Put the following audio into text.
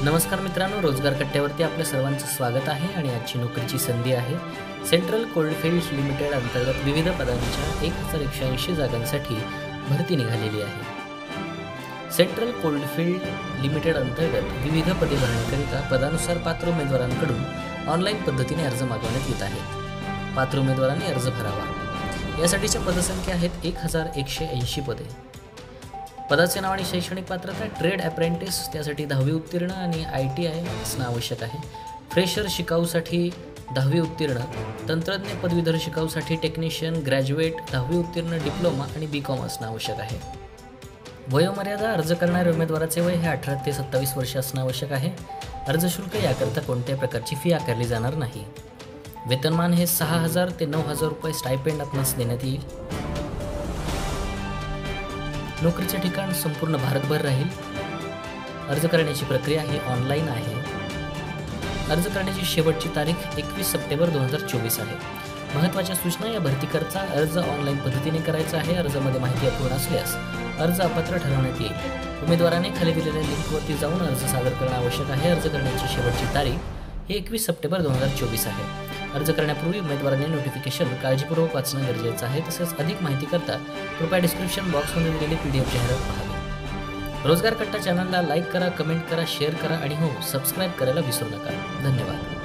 नमस्कार मित्रांनो, रोजगार कट्ट्यावरती आपल्या सर्वांचं स्वागत आहे आणि आजची नोकरीची संधी आहे. सेंट्रल कोल्डफील्ड्स लिमिटेड अंतर्गत विविध पदांच्या 1180 जागांसाठी भरती निघालेली आहे. सेंट्रल कोल्डफील्ड लिमिटेड अंतर्गत विविध पदे भरण्याकरिता पदानुसार पात्र उमेदवारांकडून ऑनलाईन पद्धतीने अर्ज मागवण्यात येत आहेत. पात्र उमेदवारांनी अर्ज भरावा. यासाठीच्या पदसंख्या आहेत 1180 पदे. पदाचे नाव आणि शैक्षणिक पात्रता ट्रेड अप्रेंटिस, त्यासाठी 10वी उत्तीर्ण आणि ITI असणं आवश्यक आहे. फ्रेशर शिकाऊसाठी 10वी उत्तीर्ण, तंत्रज्ञ पदवीधर शिकाऊसाठी टेक्निशियन, ग्रॅज्युएट, 10वी उत्तीर्ण, डिप्लोमा आणि BCom असणं आवश्यक आहे. वयोमर्यादा अर्ज करणाऱ्या उमेदवाराचे वय हे 18 ते 27 वर्ष असणं आवश्यक आहे. अर्ज शुल्क याकरता कोणत्याही प्रकारची फी आकारली जाणार नाही. वेतनमान हे 6,000 ते 9,000 रुपये स्टायपेंड आपणास देण्यात येईल. नोकरीचे ठिकाण संपूर्ण भारतभर राहील. अर्ज करण्याची प्रक्रिया ही ऑनलाईन आहे. अर्ज करण्याची शेवटची तारीख 21 सप्टेंबर 2024 आहे. महत्त्वाच्या सूचना: या भरतीकरता अर्ज ऑनलाईन पद्धतीने करायचा आहे. अर्जामध्ये माहिती अपूर्ण असल्यास अर्ज अपात्र ठरवण्यात येईल. उमेदवाराने खाली दिलेल्या लिंकवरती जाऊन अर्ज सादर करणं आवश्यक आहे. अर्ज करण्याची शेवटची तारीख ही 21 सप्टेंबर 2024 आहे. अर्ज करण्यापूर्वी उमेदवारांनी नोटिफिकेशन काळजीपूर्वक वाचणं गरजेचं आहे. तसेच अधिक माहिती करता कृपया डिस्क्रिप्शन बॉक्समध्ये दिलेली PDF जाहिरात पाहावी. रोजगार कट्टा चॅनलला लाईक करा, कमेंट करा, शेअर करा आणि सबस्क्राईब करायला विसरू नका. धन्यवाद.